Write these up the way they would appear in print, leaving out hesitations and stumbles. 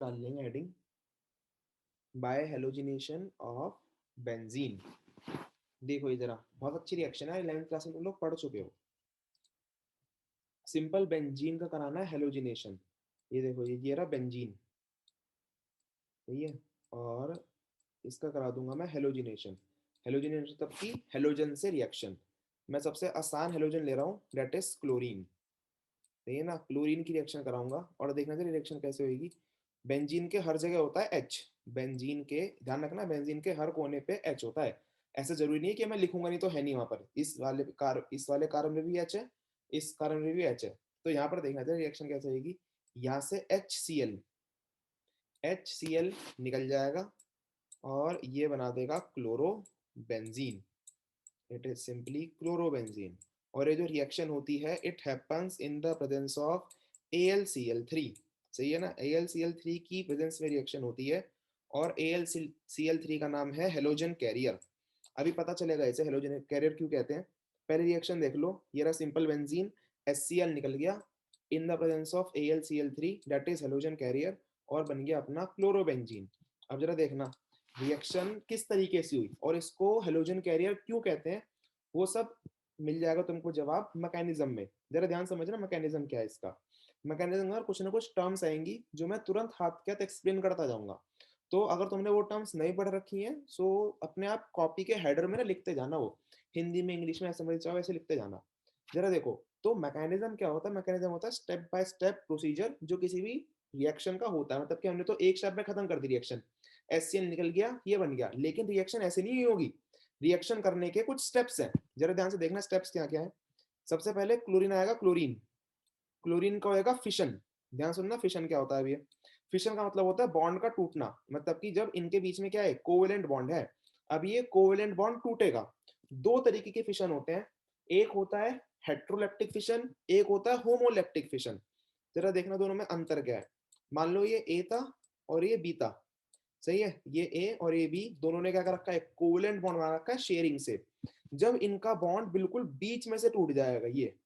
डाल लेंगे heading by halogenation of benzene. देखो ये जरा बहुत अच्छी रिएक्शन है, 11th क्लास में तुम लोग पढ़ चुके हो। सिंपल बेंजीन का कराना है हेलोजिनेशन। ये देखो ये रहा बेंजीन, सही है। और इसका करा दूंगा मैं हेलोजिनेशन। हेलोजिनेशन तब की हेलोजन से रिएक्शन। मैं सबसे आसान हेलोजन ले रहा हूँ, डेट इज क्लोरीन। सही है ना, क्लोरीन की रिएक्शन कराऊंगा और देखना चाहिए रिएक्शन कैसे होगी। बेंजीन के हर जगह होता है एच। बेंजीन के ध्यान रखना, बेंजीन के हर कोने पे एच होता है। ऐसा जरूरी नहीं है कि मैं लिखूंगा नहीं तो है नहीं वहां पर। इस वाले कार्बन में भी एच है, इस कार्बन में भी एच है। तो यहाँ पर देखना चाहिए रिएक्शन कैसे होगी। यहाँ से एच सी एल निकल जाएगा और ये बना देगा chlorobenzene. It is simply chlorobenzene. और ये जो रिएक्शन होती है it happens in the presence of AlCl3। सही है ना, AlCl3 की प्रेजेंस में रिएक्शन होती है। और AlCl3 का नाम है हेलोजन कैरियर। अभी पता चलेगा इसे हेलोजन कैरियर क्यों कहते हैं। पहले रिएक्शन देख लो, ये रहा सिंपल बेंजीन, HCl निकल गया in the presence of AlCl3 that is halogen carrier और बन गया अपना क्लोरोबेंजीन। अब जरा देखना रिएक्शन किस तरीके से हुई और इसको हेलोजन कैरियर क्यों कहते हैं, वो सब मिल जाएगा तुमको जवाब मैकेनिज्म में। जरा ध्यान समझना मैकेनिज्म क्या है इसका। मैकेनिज्म में कुछ ना कुछ टर्म्स आएंगी जो मैं तुरंत हाथ के हाथ एक्सप्लेन करता जाऊंगा। तो अगर तुमने वो टर्म्स नहीं पढ़ रखी हैं सो अपने आप कॉपी के हेडर में ना लिखते जाना, वो हिंदी में इंग्लिश में ऐसे समझ चाहो वैसे लिखते जाना। जरा देखो तो मैकेनिज्म क्या होता है। मैकेनिज्म होता है स्टेप बाय स्टेप प्रोसीजर जो किसी भी रिएक्शन का होता है। मतलब कि हमने तो एक स्टेप में खत्म कर दी रिएक्शन, HCl निकल गया ये बन गया, लेकिन रिएक्शन ऐसे नहीं होगी। रिएक्शन करने के कुछ स्टेप्स हैं, जरा ध्यान से देखना स्टेप्स क्या क्या है। सबसे पहले क्लोरीन आएगा, क्लोरीन क्लोरीन का होएगा फिशन। ध्यान सुनना फिशन क्या होता है अभी। फिशन का मतलब होता है बॉन्ड का टूटना, मतलब कि जब इनके बीच में क्या है कोवेलेंट बॉन्ड है। अब ये कोवेलेंट बॉन्ड टूटेगा। दो तरीके के फिशन होते हैं, एक होता है हेट्रोलेप्टिक फिशन, एक होता है होमोलेप्टिक फिशन। जरा देखना दोनों में अंतर क्या है। मान लो ये ए था और ये बी था, सही है। ये ए और ये बी दोनों ने क्या कर रखा है कोवेलेंट बॉन्ड बना रखा है शेयरिंग से। जब इनका बॉन्ड बिल्कुल बीच में से टूट जाएगा, ये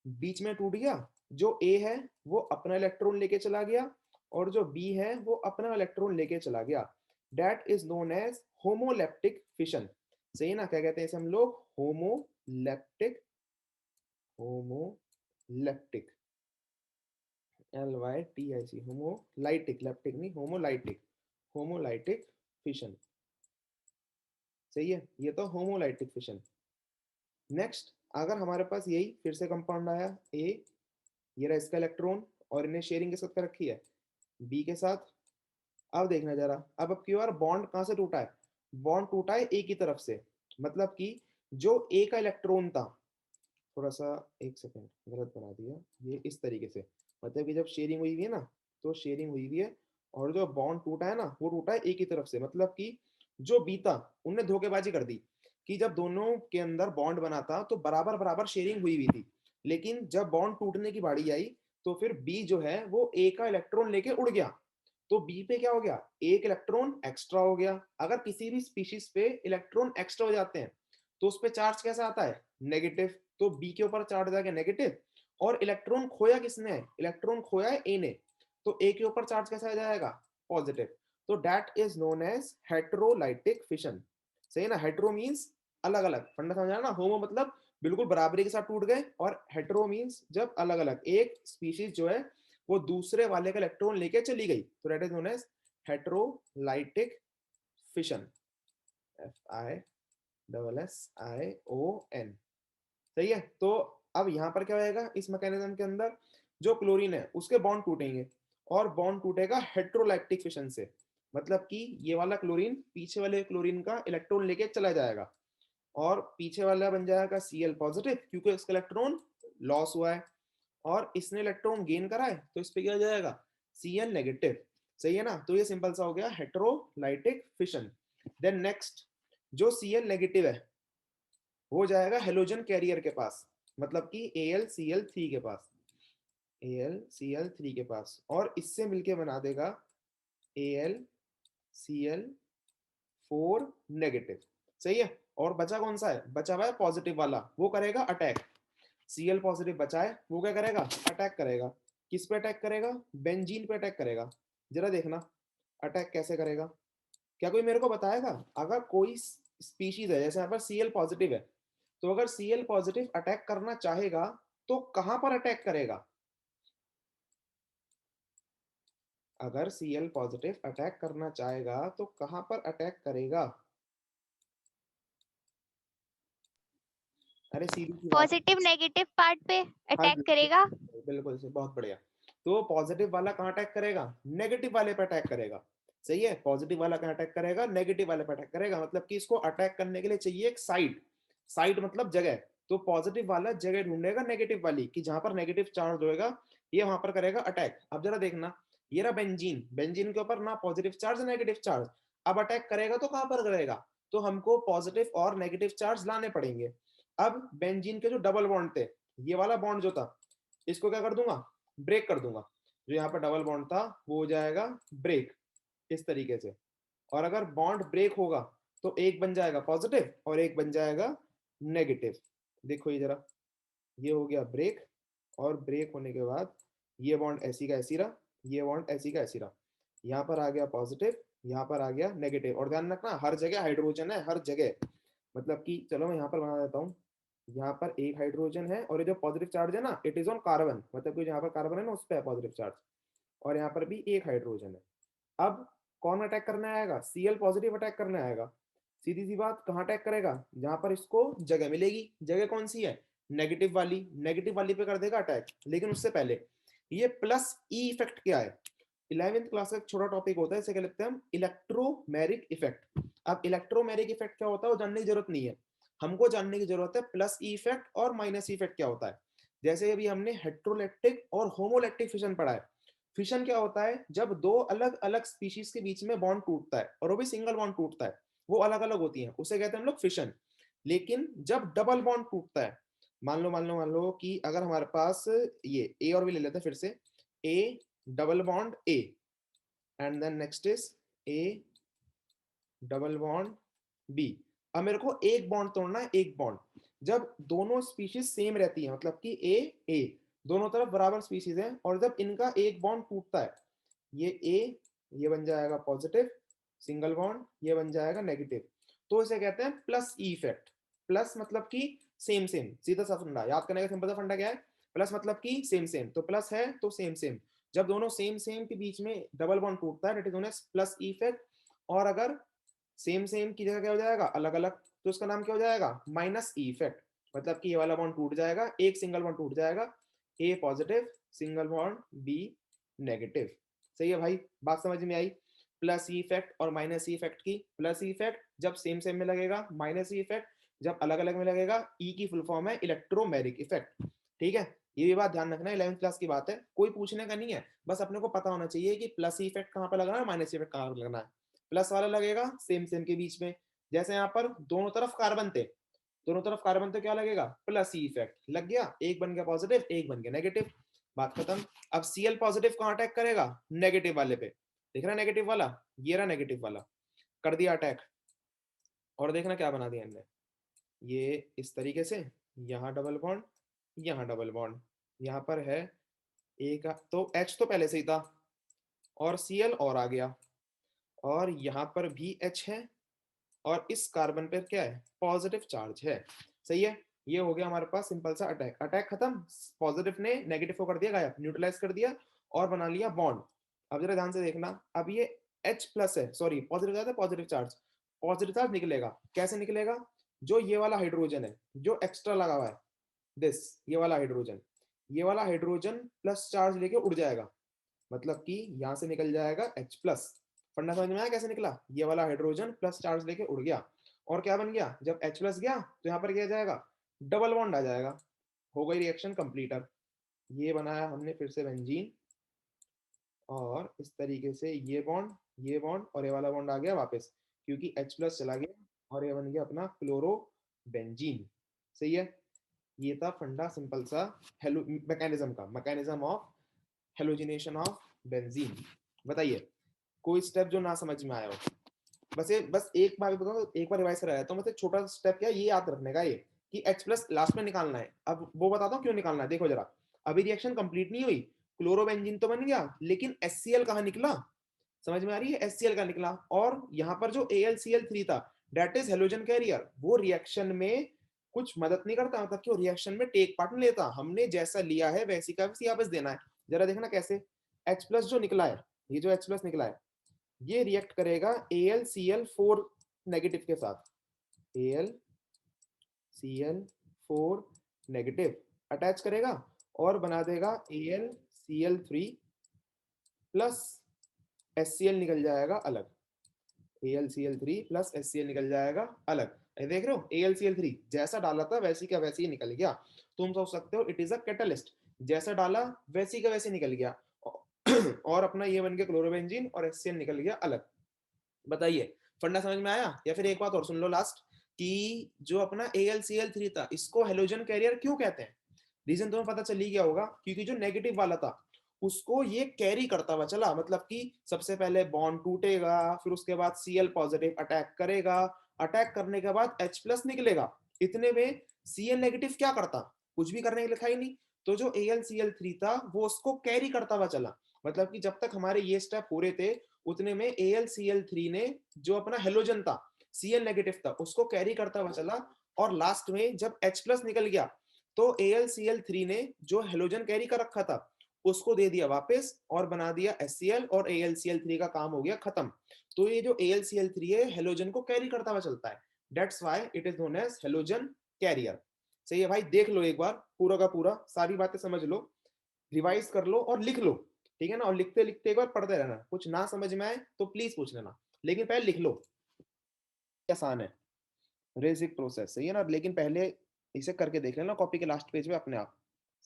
बीच में टूट गया, जो ए है वो अपना इलेक्ट्रॉन लेके चला गया और जो बी है वो अपना इलेक्ट्रॉन लेके चला गया। That is known as homoleptic fission. सही है ना, क्या कहते हैं इसे हम लोग, homoleptic. Homoleptic LYTIC, homolytic, leptic नहीं होमोलाइटिक, होमोलाइटिक फिशन। सही है, ये तो होमोलाइटिक फिशन। नेक्स्ट अगर हमारे पास यही फिर से कंपाउंड आया ए, ये रहा इसका इलेक्ट्रॉन और इन्हें शेयरिंग के साथ कर रखी है बी के साथ। अब देखना जरा, अब की बार बॉन्ड कहां से टूटा है, बॉन्ड टूटा है ए की तरफ से। मतलब कि जो ए का इलेक्ट्रॉन था, थोड़ा सा एक सेकेंड गलत बना दिया, ये इस तरीके से। मतलब कि जब शेयरिंग हुई हुई है ना, तो शेयरिंग हुई हुई है और जो बॉन्ड टूटा है ना वो टूटा है ए की तरफ से। मतलब कि जो बी था उनने धोखेबाजी कर दी कि जब दोनों के अंदर बॉन्ड बना था तो बराबर बराबर शेयरिंग हुई हुई थी, लेकिन जब बॉन्ड टूटने की बारी आई तो फिर बी जो है वो ए का इलेक्ट्रॉन लेके उड़ गया। तो बी पे क्या हो गया, एक इलेक्ट्रॉन एक्स्ट्रा हो गया। अगर किसी भी स्पीशीज पे इलेक्ट्रॉन एक्स्ट्रा हो जाते हैं तो उस पे चार्ज कैसा आता है, नेगेटिव। तो बी के ऊपर चार्ज आ गया नेगेटिव। और इलेक्ट्रॉन खोया किसने है, इलेक्ट्रॉन खोया है ए ने, तो ए के ऊपर चार्ज कैसा आ जाएगा, पॉजिटिव। तो that is known as heterolytic fission. सही है ना, हेट्रो मींस अलग अलग, फंडा समझा ना। होमो मतलब बिल्कुल बराबरी के साथ टूट गए और हेट्रो मींस जब अलग अलग, एक स्पीशीज जो है वो दूसरे वाले का इलेक्ट्रॉन लेके चली गई, तो that is known as heterolytic fission. FISSION। सही है। तो अब यहाँ पर क्या होएगा इस मैकेनिज्म के अंदर, जो क्लोरीन है उसके बॉन्ड टूटेंगे और बॉन्ड टूटेगा हेट्रोलैक्टिक फिशन से। मतलब कि ये वाला क्लोरीन पीछे वाले क्लोरीन का इलेक्ट्रॉन लेके चला जाएगा और पीछे वाला बन जाएगा Cl पॉजिटिव क्योंकि इसका इलेक्ट्रॉन लॉस हुआ है और इसने इलेक्ट्रॉन गेन करा है तो इस पे क्या हो जाएगा, Cl नेगेटिव। सही है ना, तो ये सिंपल सा हो गया हेट्रोलाइटिक फिशन। देन नेक्स्ट, जो Cl नेगेटिव है वो जाएगा हेलोजन कैरियर के पास, मतलब कि AlCl3 के पास, AlCl3 के पास, और इससे मिलके बना देगा AlCl4 नेगेटिव। सही है। और बचा कौन सा है, बचा हुआ है पॉजिटिव वाला, वो करेगा अटैक। Cl पॉजिटिव बचा है वो क्या करेगा, अटैक करेगा। किस पे अटैक करेगा, बेंजीन पे अटैक करेगा। जरा देखना अटैक कैसे करेगा। क्या कोई मेरे को बताएगा? अगर कोई स्पीशीज है, जैसे यहाँ पर Cl पॉजिटिव है, तो अगर Cl पॉजिटिव अटैक करना चाहेगा तो कहां पर अटैक करेगा? अगर Cl पॉजिटिव अटैक करना चाहेगा तो कहां पर अटैक करेगा? अरे सीधी सी बात। पॉजिटिव नेगेटिव पार्ट पे हाँ अटैक जी, करेगा। बिल्कुल से, बहुत बढ़िया। तो पॉजिटिव वाला कहाँ अटैक करेगा? नेगेटिव वाले पे अटैक करेगा। सही है, पॉजिटिव वाला कहाँ अटैक करेगा? नेगेटिव वाले पे अटैक करेगा। मतलब कि इसको अटैक करने के लिए चाहिए एक साइड। साइड मतलब जगह। तो पॉजिटिव वाला जगह ढूंढेगा नेगेटिव वाली, कि जहां पर नेगेटिव चार्ज होएगा ये वहां पर करेगा अटैक। अब जरा देखना, ये रहा बेंजीन, बेंजीन के ऊपर ना पॉजिटिव चार्ज ना नेगेटिव चार्ज। अब अटैक करेगा तो कहां पर करेगा? तो हमको पॉजिटिव और नेगेटिव चार्ज लाने पड़ेंगे। अब बेंजीन के जो डबल बॉन्ड थे, ये वाला बॉन्ड जो था, इसको क्या कर दूंगा? ब्रेक कर दूंगा। जो यहाँ पर डबल बॉन्ड था वो हो जाएगा ब्रेक, इस तरीके से। और अगर बॉन्ड ब्रेक होगा तो एक बन जाएगा पॉजिटिव और एक बन जाएगा नेगेटिव। देखो ये जरा, ये हो गया ब्रेक, और ब्रेक होने के बाद ये बॉन्ड ऐसी का ऐसी रहा, ये बॉन्ड ऐसी का ऐसी रहा। यहाँ पर आ गया पॉजिटिव, यहाँ पर आ गया नेगेटिव। और ध्यान रखना हर जगह हाइड्रोजन है, हर जगह। मतलब कि चलो मैं यहाँ पर बना देता हूँ, यहाँ पर एक हाइड्रोजन है, और ये जो पॉजिटिव चार्ज है ना, इट इज ऑन कार्बन। मतलब कि जहाँ पर कार्बन है ना उस पर है पॉजिटिव चार्ज, और यहाँ पर भी एक हाइड्रोजन है। अब कौन अटैक करने आएगा? Cl पॉजिटिव अटैक करने आएगा। सीधी सी बात, कहाँ अटैक करेगा? जहां पर इसको जगह मिलेगी। जगह कौन सी है? नेगेटिव वाली। नेगेटिव वाली पे कर देगा अटैक। लेकिन उससे पहले ये प्लस ई इफेक्ट क्या है? 11th क्लास का एक छोटा टॉपिक होता है, इसे क्या लिखते हैं हम? Electromeric effect. अब इलेक्ट्रोमेरिक इफेक्ट क्या होता है वो जानने की जरूरत नहीं है, हमको जानने की जरूरत है प्लस ई इफेक्ट और माइनस ई इफेक्ट क्या होता है। जैसे अभी हमने हेट्रोलैक्टिक और होमोलैक्टिक फिशन पढ़ा है। फिशन क्या होता है? जब दो अलग अलग स्पीशीज के बीच में बॉन्ड टूटता है, और वो भी सिंगल बॉन्ड टूटता है, वो अलग अलग होती है, उसे कहते हैं हम लोग फिशन। लेकिन जब डबल बॉन्ड टूटता है, मान लो कि अगर हमारे पास ये ए और बी ले लेते हैं फिर से, A double bond A, and then next is A double bond B. अब मेरे को एक बॉन्ड तोड़ना है, एक बॉन्ड। जब दोनों स्पीशीज सेम रहती है, मतलब कि ए दोनों तरफ बराबर स्पीशीज है, और जब इनका एक बॉन्ड टूटता है, ये ए, ये बन जाएगा पॉजिटिव सिंगल बॉन्ड, ये बन जाएगा नेगेटिव, तो इसे कहते हैं प्लस ई इफेक्ट। प्लस मतलब कि सेम सेम, सीधा सा फंडा याद करने का सिंपल सा फंडा क्या है? प्लस मतलब कि सेम सेम, तो प्लस है तो सेम सेम। जब दोनों सेम सेम के बीच में डबल बॉन्ड टूटता है, that is known as plus E effect. और अगर सेम सेम की जगह क्या हो जाएगा? अलग अलग, तो उसका नाम क्या हो जाएगा? Minus E effect. मतलब कि ये वाला बॉन्ड टूट जाएगा, एक सिंगल बॉन्ड टूट जाएगा, A positive single bond B negative. सही है भाई, बात समझ में आई? प्लस ई इफेक्ट और माइनस ई इफेक्ट की। प्लस ई इफेक्ट जब सेम सेम में लगेगा, माइनस ई इफेक्ट जब अलग अलग में लगेगा। ई की फुल फॉर्म है इलेक्ट्रोमेरिक इफेक्ट। ठीक है, ये भी बात ध्यान रखना, 11th क्लास की बात है, कोई पूछने का नहीं है, बस अपने को पता होना चाहिए कि प्लस ई इफेक्ट कहाँ पर लगना है, माइनस इफेक्ट कहाँ पर लगना है। प्लस वाला लगेगा सेम सेम के बीच में, जैसे यहाँ पर दोनों तरफ कार्बन थे, दोनों तरफ कार्बन तो क्या लगेगा? प्लस ई इफेक्ट लग गया, एक बन गया पॉजिटिव एक बन गया नेगेटिव, बात खत्म। अब Cl पॉजिटिव कहाँ अटैक करेगा? नेगेटिव वाले पे। दिख रहा है नेगेटिव वाला? ये रहा नेगेटिव वाला, कर दिया अटैक। और देखना क्या बना दिया हमने, ये इस तरीके से, यहाँ डबल बॉन्ड, यहाँ डबल बॉन्ड, यहाँ पर है एक, तो H तो पहले से ही था, और Cl और आ गया, और यहाँ पर भी H है, और इस कार्बन पर क्या है? पॉजिटिव चार्ज है। सही है, ये हो गया हमारे पास सिंपल सा अटैक। अटैक खत्म, पॉजिटिव ने नेगेटिव को कर दिया गायब, न्यूट्रलाइज कर दिया, और बना लिया बॉन्ड। अब जरा ध्यान से देखना, अब ये H प्लस है, सॉरी पॉजिटिव चार्ज है, पॉजिटिव चार्ज निकलेगा। कैसे निकलेगा? जो ये वाला हाइड्रोजन है जो एक्स्ट्रा लगा हुआ है, दिस, ये वाला हाइड्रोजन प्लस चार्ज लेके उड़ जाएगा। मतलब कि यहाँ से निकल जाएगा H प्लस। फंडा समझ में आया कैसे निकला? ये वाला हाइड्रोजन प्लस चार्ज लेके उड़ गया, और क्या बन गया? जब H प्लस गया तो यहाँ पर क्या जाएगा? डबल बॉन्ड आ जाएगा। हो गई रिएक्शन कंप्लीटर। ये बनाया हमने फिर से बेंजीन, और इस तरीके से ये बॉन्ड और ये वाला बॉन्ड आ गया वापस, क्योंकि H प्लस चला गया, और ये बन गया अपना क्लोरो बेंजीन। सही है, ये था फंडा सिंपल सा हेलो मैकेनिज्म का, mechanism of halogenation of benzene. बताइए कोई स्टेप जो ना समझ में आया हो? बस एक बार बताओ, एक बार रिवाइज कराया तो मतलब छोटा स्टेप क्या है ये याद रखने का, ये कि H प्लस लास्ट में निकालना है। अब वो बताता हूँ क्यों निकालना है, देखो जरा। अभी रिएक्शन कंप्लीट नहीं हुई, क्लोरोबेंजीन तो बन गया, लेकिन HCl कहाँ निकला? समझ में आ रही है, HCl का निकला। और यहाँ पर जो AlCl3 था दैट इज हेलोजन कैरियर, वो रिएक्शन में कुछ मदद नहीं करता, मतलब कि वो रिएक्शन में टेक पार्ट नहीं लेता, हमने जैसा लिया है वैसी का वैसी वापस देना है। जरा देखना कैसे, H+ जो निकला है, ये जो H+ निकला है ये रिएक्ट करेगा AlCl4 नेगेटिव के साथ, AlCl4 नेगेटिव अटैच करेगा और बना देगा AlCl3 प्लस HCl निकल जाएगा अलग, AlCl3 प्लस HCl निकल जाएगा अलग। ये देख रहे हो, AlCl3 जैसा डाला था वैसी का वैसी ही निकल गया। तुम सोच सकते हो इट इज अ कैटलिस्ट, जैसा डाला वैसी का वैसी निकल गया और अपना ये बन गया क्लोरोबेंजीन और HCl निकल गया अलग। बताइए फंडा समझ में आया? या फिर एक बात और सुन लो लास्ट, कि जो अपना AlCl3 था इसको हेलोजन कैरियर क्यों कहते हैं? रीजन तुम्हें पता चल ही गया होगा, क्योंकि जो नेगेटिव वाला था उसको ये कैरी करता हुआ चला, मतलब कि सबसे पहले बॉन्ड टूटेगा, फिर उसके बाद Cl पॉजिटिव अटैक करेगा, अटैक करने के बाद H+ निकलेगा, इतने में Cl नेगेटिव क्या करता? कुछ भी करने के लिखा ही नहीं। तो जो AlCl3 था वो उसको कैरी करता हुआ चला, मतलब कि जब तक हमारे ये स्टेप हो रहे थे उतने में AlCl3 ने जो अपना हेलोजन था Cl नेगेटिव था उसको कैरी करता हुआ चला, और लास्ट में जब H+ निकल गया तो AlCl3 ने जो हेलोजन कैरी कर रखा था उसको दे दिया वापस और बना दिया HCl, और AlCl3 का काम हो गया खत्म। तो ये जो AlCl3 है हेलोजन को कैरी करता हुआ चलता है, that's why it is known as halogen carrier. सही है भाई, देख लो एक बार पूरा का पूरा, सारी बातें समझ लो, रिवाइज कर लो और लिख लो, ठीक है ना? और लिखते लिखते एक बार पढ़ते रहना, कुछ ना समझ में आए तो प्लीज पूछ लेना, लेकिन पहले लिख लो, आसान है रेजिक प्रोसेस, सही है ना? लेकिन पहले इसे करके देख लेना कॉपी के लास्ट पेज में अपने आप,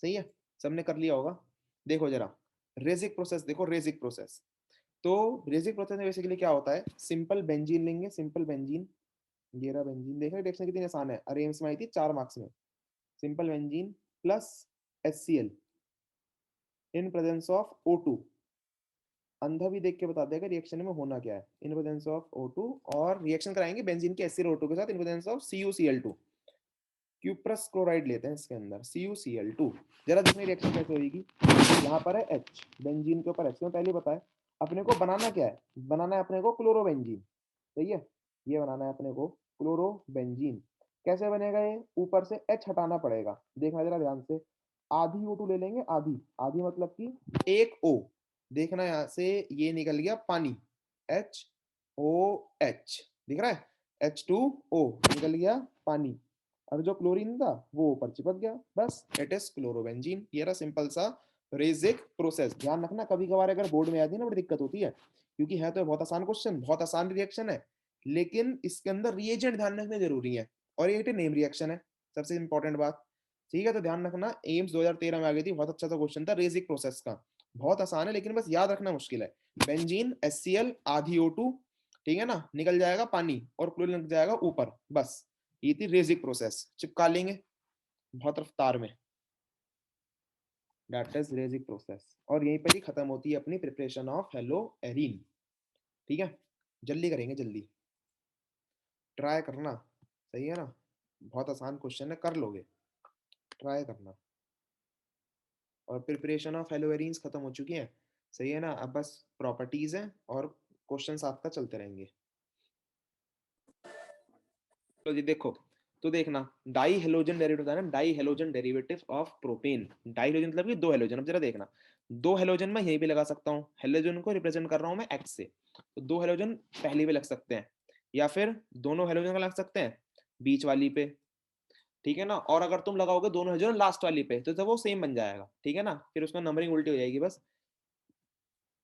सही है? सबने कर लिया होगा। देखो जरा रेजिक प्रोसेस, देखो रेजिक प्रोसेस, तो रेजिक प्रोसेस में बेसिकली क्या होता है, सिंपल बेंजीन लेंगे, सिंपल बेंजीन, ये रहा बेंजीन, देखो डेफिनेशन कितनी आसान है, अरे एम्स में आई थी 4 मार्क्स में। Simple benzene plus HCl in presence of O2, अंधा भी देख के बता देगा रिएक्शन में होना क्या है, इन प्रेजेंस ऑफ O2, और रिएक्शन कराएंगे बेंजीन के HCl O2 के साथ in presence of CuCl2, cuprous chloride लेते हैं इसके अंदर CuCl2। जरा देखने रिएक्शन कैसे होगी, यहाँ पर है H, बेंजीन के ऊपर H, में पहले बताया अपने को बनाना क्या है, बनाना है अपने को क्लोरोबेंजीन, सही है? ये बनाना है अपने को क्लोरोबेंजीन। कैसे बनेगा ये, ऊपर से H हटाना पड़ेगा, देखना जरा ध्यान से, आधी O2 ले लेंगे, आधी आधी मतलब कि एक O, देखना यहाँ से ये निकल गया पानी, HOH दिख रहा है, H2O निकल गया पानी, और जो क्लोरीन था वो ऊपर चिपक गया, बस इट इज क्लोरोबेंजीन। ये रहा सिंपल सा रेजिक प्रोसेस। ध्यान रखना कभी कभार अगर बोर्ड में आती है ना बड़ी दिक्कत होती है, क्योंकि है तो बहुत आसान क्वेश्चन, बहुत आसान रिएक्शन है, लेकिन इसके अंदर रिएजेंट ध्यान रखने जरूरी है, और ये नेम रिएक्शन है सबसे इंपॉर्टेंट बात, ठीक है? तो ध्यान रखना, एम्स 2013 में आ गई थी, बहुत अच्छा सा क्वेश्चन था रेजिक प्रोसेस का, बहुत आसान है लेकिन बस याद रखना मुश्किल है। बेंजीन HCl आधी O2, ठीक है ना, निकल जाएगा पानी और क्लोरीन लग जाएगा ऊपर, बस ये थी रेजिक प्रोसेस, चिपका लेंगे बहुत रफ्तार में, दैट इज रेजिक प्रोसेस, और यहीं पर ही खत्म होती है अपनी प्रिपरेशन ऑफ हेलो एरीन, ठीक है? जल्दी करेंगे, जल्दी ट्राई करना, सही है ना? बहुत आसान क्वेश्चन है, कर लोगे, ट्राई करना। और प्रिपरेशन ऑफ हेलो एरीन्स खत्म हो चुकी है, सही है ना? अब बस प्रॉपर्टीज है और क्वेश्चन आपका चलते रहेंगे। तो जी देखो, तो देखना डाई हेलोजन डेरिवेटिव होता है ना, die halogen derivative of propane, die halogen मतलब कि दो हेलोजन। अब जरा देखना, दो हेलोजन मैं यहीं पे लगा सकता हूँ, हेलोजन को रिप्रेजेंट कर रहा हूँ मैं X से, तो दो हेलोजन पहले पे लग सकते हैं, या फिर दोनों हेलोजन का लग सकते हैं बीच वाली पे, ठीक है ना? और अगर तुम लगाओगे दोनों हेलोजन लास्ट वाली पे तो वो सेम बन जाएगा, ठीक है ना? फिर उसमें नंबरिंग उल्टी हो जाएगी बस।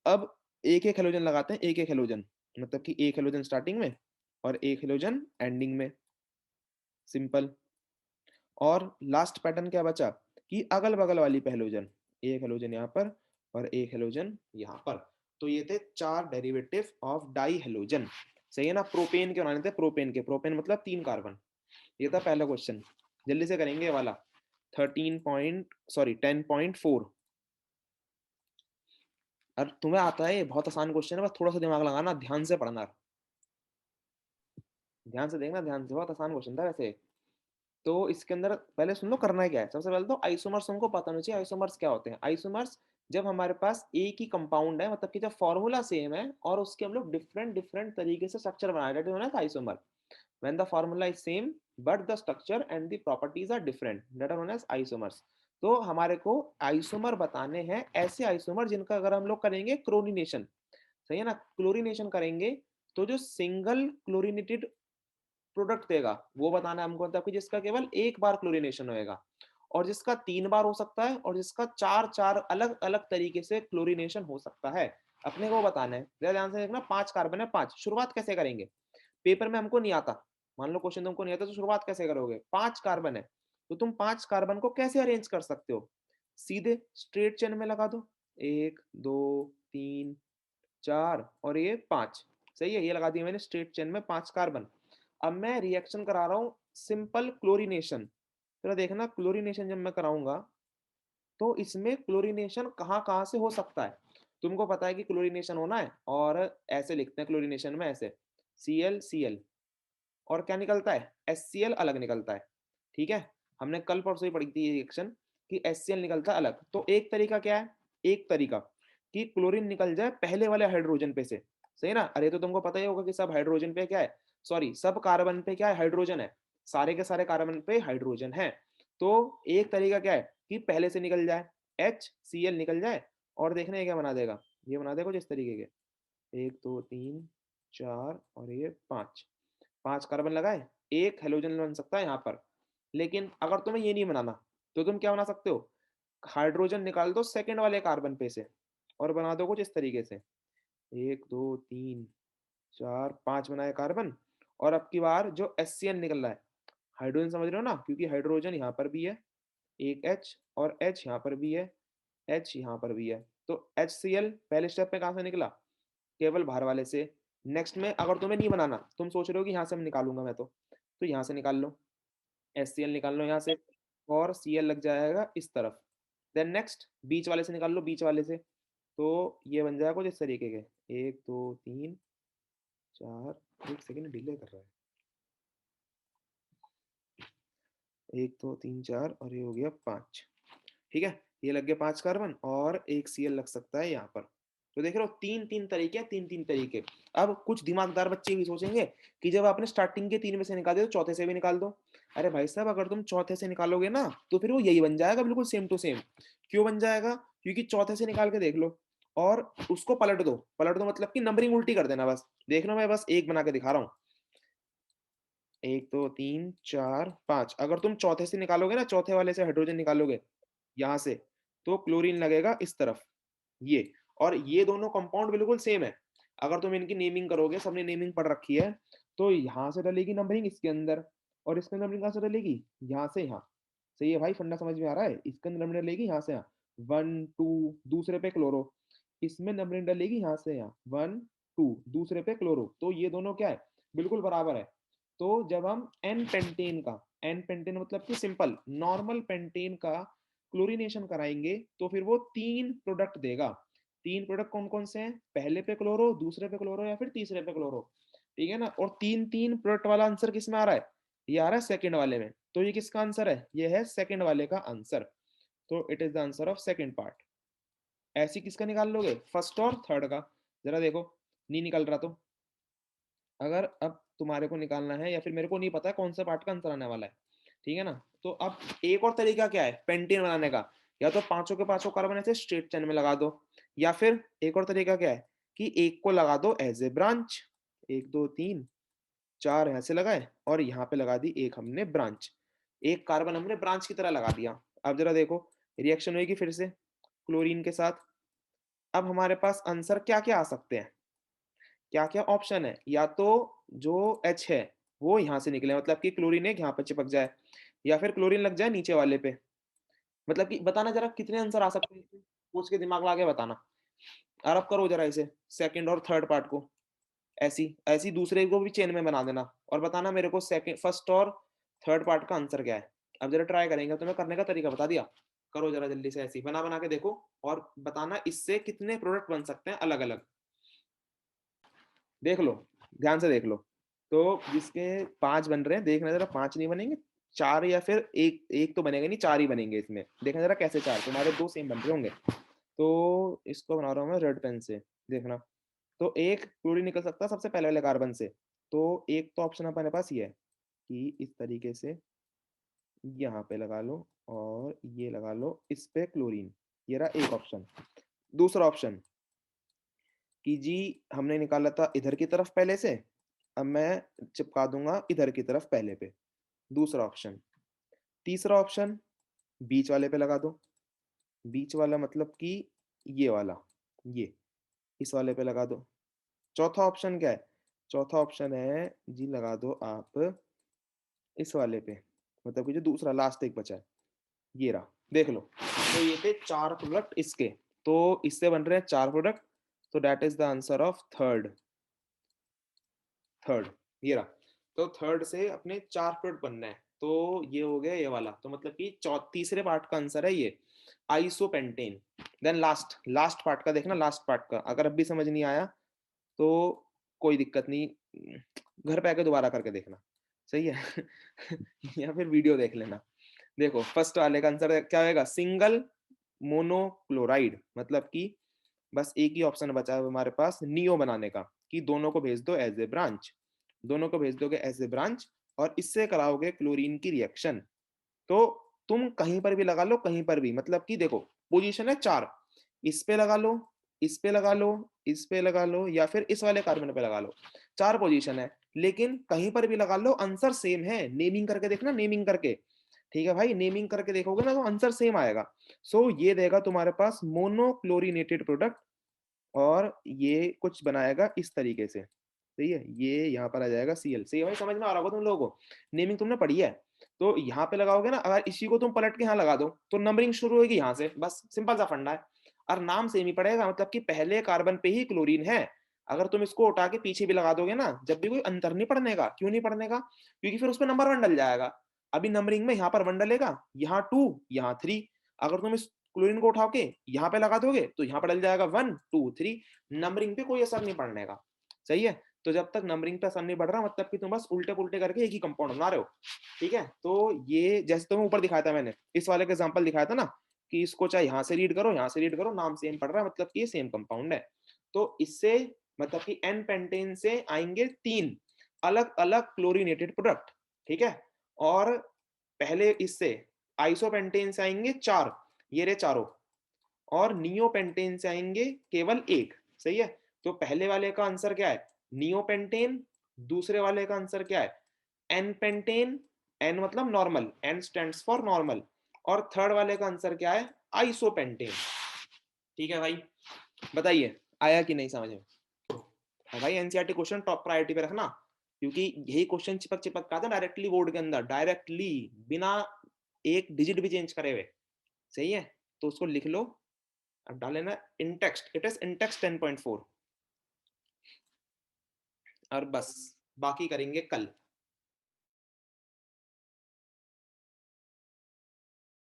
अब एक एक हेलोजन लगाते हैं, एक एक हेलोजन, मतलब कि एक हेलोजन स्टार्टिंग में और एक हेलोजन एंडिंग में, सिंपल। और लास्ट पैटर्न क्या बचा कि अगल बगल वाली पे हेलोजन, एक हेलोजन यहाँ पर और एक हेलोजन यहाँ पर, तो ये थे चार डेरिवेटिव ऑफ डाई हेलोजन, सही है ना? प्रोपेन के बनाने थे, प्रोपेन के, प्रोपेन मतलब 3 कार्बन। ये था पहला क्वेश्चन, जल्दी से करेंगे ये वाला 10.4। और तुम्हें आता है, बहुत आसान क्वेश्चन है, बस थोड़ा सा दिमाग लगाना, ध्यान से पढ़ना, ध्यान से देखना, ध्यान से, बहुत आसान क्वेश्चन था वैसे। तो इसके अंदर पहले सुन लो करना क्या है, सबसे पहले तो आइसोमर्स हमको पता होना चाहिए, आइसोमर्स क्या होते हैं। आइसोमर्स जब हमारे पास एक ही कंपाउंड है, मतलब कि जब फॉर्मूला सेम है और उसके हम लोग डिफरेंट डिफरेंट तरीके से स्ट्रक्चर बना रहे हैं, isomer. When the formula is same but the structure and the properties are different, that are known as isomers. तो हमारे को आइसोमर बताने हैं ऐसे आइसोमर जिनका अगर हम लोग करेंगे क्लोरीनेशन, सही है ना, क्लोरीनेशन करेंगे तो जो सिंगल क्लोरीनेटेड प्रोडक्ट देगा वो बताना है हमको, मतलब कि जिसका केवल एक बार क्लोरीनेशन होएगा और जिसका 3 बार हो सकता है और जिसका 4 अलग अलग तरीके से क्लोरीनेशन हो सकता है, अपने को बताना है। ध्यान से देखना, 5 कार्बन है, 5 शुरुआत कैसे करेंगे, पेपर में हमको नहीं आता, मान लो क्वेश्चन तुमको नहीं आता तो शुरुआत कैसे करोगे, 5 कार्बन है तो तुम 5 कार्बन को कैसे अरेंज कर सकते हो, सीधे स्ट्रेट चेन में लगा दो, 1 2 3 4 और ये 5, सही है, ये लगा दिया मैंने स्ट्रेट चेन में 5 कार्बन। अब मैं रिएक्शन करा रहा हूँ सिंपल क्लोरीनेशन, तो देखना क्लोरीनेशन जब मैं कराऊंगा तो इसमें क्लोरीनेशन कहाँ कहाँ से हो सकता है, तुमको पता है कि क्लोरीनेशन होना है और ऐसे लिखते हैं क्लोरीनेशन में ऐसे Cl और क्या निकलता है HCl अलग निकलता है, ठीक है, हमने कल परसों ही पढ़ी थी ये रिएक्शन कि HCl निकलता है अलग। तो एक तरीका क्या है, एक तरीका कि क्लोरीन निकल जाए पहले वाले हाइड्रोजन पे से, सही ना, अरे तो तुमको पता ही होगा कि सब हाइड्रोजन पे क्या है, सॉरी सब कार्बन पे क्या है, हाइड्रोजन है, सारे के सारे कार्बन पे हाइड्रोजन है। तो एक तरीका क्या है कि पहले से निकल जाए, HCl निकल जाए और देखने क्या बना देगा, ये बना देगा जिस तरीके के 1 2 3 4 और ये 5, 5 कार्बन लगाए, एक हेलोजन बन सकता है यहाँ पर। लेकिन अगर तुम्हें ये नहीं बनाना तो तुम क्या बना सकते हो, हाइड्रोजन निकाल दो सेकंड वाले कार्बन पे से और बना दो कुछ इस तरीके से 1 2 3 4 5 बनाए कार्बन, और अब की बार जो HCl निकल रहा है, हाइड्रोजन समझ रहे हो ना, क्योंकि हाइड्रोजन यहाँ पर भी है, एक H और H यहाँ पर भी है, H यहाँ पर भी है, तो HCl पहले स्टेप में कहाँ से निकला, केवल बाहर वाले से। नेक्स्ट में अगर तुम्हें नहीं बनाना, तुम सोच रहे हो कि यहाँ से मैं निकालूंगा मैं तो यहाँ से निकाल लो, HCl निकाल लो यहाँ से और Cl लग जाएगा इस तरफ। देन नेक्स्ट बीच वाले से निकाल लो, बीच वाले से, तो ये बन जाएगा कुछ इस तरीके के 1 2 3 4, एक सेकेंड डिले कर रहा है, 1 2 3 4 और ये हो गया 5, ठीक है, ये लग गया 5 कार्बन और एक Cl लग सकता है यहाँ पर। तो देख रहे हो तीन तीन तरीके, तीन तीन तरीके। अब कुछ दिमागदार बच्चे भी सोचेंगे कि जब आपने स्टार्टिंग के 3 में से निकाल दिया तो चौथे से भी निकाल दो। अरे भाई साहब, अगर तुम चौथे से निकालोगे ना तो फिर वो यही बन जाएगा बिल्कुल सेम टू सेम। क्यों बन जाएगा, क्योंकि चौथे से निकाल के देख लो और उसको पलट दो, पलट दो मतलब कि नंबरिंग उल्टी कर देना, बस देख लो, मैं बस एक बना के दिखा रहा हूँ, 1 2 3 4 5, अगर तुम चौथे से निकालोगे ना, चौथे वाले से हाइड्रोजन निकालोगे यहाँ से, तो क्लोरीन लगेगा इस तरफ ये, और ये दोनों कंपाउंड बिल्कुल सेम है। अगर तुम इनकी नेमिंग करोगे, सबने नेमिंग पढ़ रखी है, तो यहाँ से डलेगी नंबरिंग इसके अंदर और इसके अंदर नंबरिंग कहाँ से डलेगी, यहाँ से यहाँ। सही है भाई, फंडा समझ में आ रहा है, इसके अंदर नंबरिंग डलेगी यहाँ से यहाँ, 1 2 दूसरे पे क्लोरो, इसमें नंबरिंग डलेगी यहाँ से यहाँ 1 2 दूसरे पे क्लोरो, तो ये दोनों क्या है, बिल्कुल बराबर है। तो जब हम एन पेंटेन का, एन पेंटेन मतलब कि सिंपल नॉर्मल पेंटेन का क्लोरीनेशन कराएंगे तो फिर वो 3 प्रोडक्ट देगा। 3 प्रोडक्ट कौन कौन से हैं, पहले पे क्लोरो, दूसरे पे क्लोरो या फिर तीसरे पे क्लोरो, ठीक है ना, और 3 3 प्रोडक्ट वाला आंसर किस में आ रहा है, ये आ रहा है सेकंड वाले में, तो ये किसका आंसर है, ये है सेकंड वाले का आंसर। तो it is the answer of second part. ऐसी किसका निकाल लोगे, फर्स्ट और थर्ड का, जरा देखो, नहीं निकल रहा तो, अगर अब तुम्हारे को निकालना है या फिर मेरे को नहीं पता है कौन सा पार्ट का आंसर आने वाला है, ठीक है ना, तो अब एक और तरीका क्या है पेंटेन बनाने का, या तो पांचों के पांचों कार्बन ऐसे स्ट्रेट चेन में लगा दो, या फिर एक और तरीका क्या है कि एक को लगा दो एज ए ब्रांच, 1 2 3 4 यहाँ से लगाए और यहाँ पे लगा दी एक हमने ब्रांच, एक कार्बन हमने ब्रांच की तरह लगा दिया। अब जरा देखो रिएक्शन होगी फिर से क्लोरीन के साथ। अब हमारे पास आंसर क्या क्या आ सकते हैं, क्या क्या ऑप्शन है, या तो जो H है वो यहाँ से निकले, मतलब कि क्लोरीन एक यहाँ पे चिपक जाए, या फिर क्लोरीन लग जाए नीचे वाले पे, मतलब कि बताना जरा कितने आंसर आ सकते हैं, सोच के दिमाग लगा के बताना। और अब करो जरा इसे सेकंड और थर्ड पार्ट को, ऐसी ऐसी दूसरे को भी चेन में बना देना और बताना मेरे को सेकंड फर्स्ट और थर्ड पार्ट का आंसर क्या है। अब जरा ट्राई करेंगे, तुम्हें करने का तरीका बता दिया, करो जरा जल्दी से ऐसी बना बना के देखो और बताना इससे कितने प्रोडक्ट बन सकते हैं अलग अलग। देख लो, ध्यान से देख लो, तो जिसके 5 बन रहे हैं देखना जरा, 5 नहीं बनेंगे, 4 या फिर एक एक तो बनेगा नहीं, 4 ही बनेंगे इसमें, देखना जरा कैसे 4, तुम्हारे 2 सेम बन रहे होंगे। तो इसको बना रहा हूँ मैं रेड पेन से, देखना। तो एक क्लोरीन निकल सकता है सबसे पहले वाले कार्बन से। तो एक तो ऑप्शन अपने पास ये है कि इस तरीके से यहाँ पे लगा लो और ये लगा लो इस पे क्लोरीन, ये रहा एक ऑप्शन। दूसरा ऑप्शन कि जी हमने निकाला था इधर की तरफ पहले से, अब मैं चिपका दूंगा इधर की तरफ पहले पे, दूसरा ऑप्शन। तीसरा ऑप्शन बीच वाले पे लगा दो, बीच वाला मतलब कि ये वाला, ये इस वाले पे लगा दो। चौथा ऑप्शन क्या है? चौथा ऑप्शन है जी लगा दो आप इस वाले पे, मतलब कि जो दूसरा लास्ट एक बचा है, ये रहा, देख लो। तो ये थे 4 प्रोडक्ट इसके, तो इससे बन रहे हैं 4 प्रोडक्ट, तो that is the answer of third. Third ये रहा। तो थर्ड से अपने 4 प्रोडक्ट बनना है, तो ये हो गया ये वाला, तो मतलब कि तीसरे पार्ट का आंसर है ये isopentane. Then last last part का देखना, लास्ट पार्ट का अगर अब भी समझ नहीं आया तो कोई दिक्कत नहीं, घर पे आके दोबारा करके देखना, सही है। या फिर वीडियो देख लेना। देखो फर्स्ट वाले का आंसर क्या होगा? सिंगल मोनोक्लोराइड, मतलब कि बस एक ही ऑप्शन बचा है हमारे पास नियो बनाने का, कि दोनों को भेज दो एज ए ब्रांच, दोनों को भेज दोगे एज ए ब्रांच और इससे कराओगे क्लोरीन की रिएक्शन। तो तुम कहीं पर भी लगा लो, कहीं पर भी, मतलब कि देखो पोजीशन है 4, इस पे लगा लो, इस पे लगा लो, इस पे लगा लो, या फिर इस वाले कार्बन पे लगा लो। 4 पोजीशन है, लेकिन कहीं पर भी लगा लो आंसर सेम है। नेमिंग करके देखना, नेमिंग करके, ठीक है भाई, नेमिंग करके देखोगे ना तो आंसर सेम आएगा। सो ये देगा तुम्हारे पास मोनोक्लोरिनेटेड प्रोडक्ट, और ये कुछ बनाएगा इस तरीके से, सही है, ये यहाँ पर आ जाएगा Cl। सही है भाई, समझ में आ रहा होगा तुम लोगों को, नेमिंग तुमने पढ़ी है। तो यहाँ पे लगाओगे ना, अगर इसी को तुम पलट के यहाँ लगा दो तो नंबरिंग शुरू होगी यहाँ से, बस सिंपल सा फंडा है। और नाम सेम ही पड़ेगा, मतलब कि पहले कार्बन पे ही क्लोरीन है। अगर तुम इसको उठा के पीछे भी लगा दोगे ना, जब भी कोई अंतर नहीं पड़ने का। क्यों नहीं पड़ने का? क्योंकि फिर उसपे नंबर 1 डल जाएगा। अभी नंबरिंग में यहाँ पर 1 डलेगा, यहाँ 2, यहाँ 3। अगर तुम इस क्लोरीन को उठा के यहाँ पे लगा दोगे तो यहाँ पर डल जाएगा 1 2 3। नंबरिंग पे कोई असर नहीं पड़ने का, सही है। तो जब तक नंबरिंग पे असर नहीं पड़ रहा, मतलब कि तुम बस उल्टे पुल्टे करके एक ही कंपाउंड बना रहे हो, ठीक है। तो ये जैसे तुम्हें ऊपर दिखाया था मैंने, इस वाले का एग्जांपल दिखाया था ना, कि इसको चाहे यहाँ से रीड करो, यहाँ से रीड करो, नाम सेम पड़ रहा है, मतलब कि ये सेम कंपाउंड है। तो इससे मतलब कि एन पेंटेन से आएंगे 3 अलग अलग क्लोरीनेटेड प्रोडक्ट, ठीक है। और पहले इससे आइसोपेंटेन से आएंगे 4, ये रहे चारों। और नियोपेंटेन से आएंगे केवल 1, सही है। तो पहले वाले का आंसर क्या है? नियोपेंटेन। दूसरे वाले का आंसर क्या है? N pentane. एन मतलब normal, n stands for normal. और थर्ड वाले का आंसर क्या है? आइसोपेंटेन। ठीक है भाई, बताइए आया कि नहीं समझ में? भाई एनसीईआरटी क्वेश्चन टॉप प्रायोरिटी पे रखना, क्योंकि यही क्वेश्चन चिपक चिपक का आता डायरेक्टली बोर्ड के अंदर, डायरेक्टली, बिना एक डिजिट भी चेंज करे हुए, सही है। तो उसको लिख लो, अब डाल लेना in text, it is in text 10.4। और बस बाकी करेंगे कल।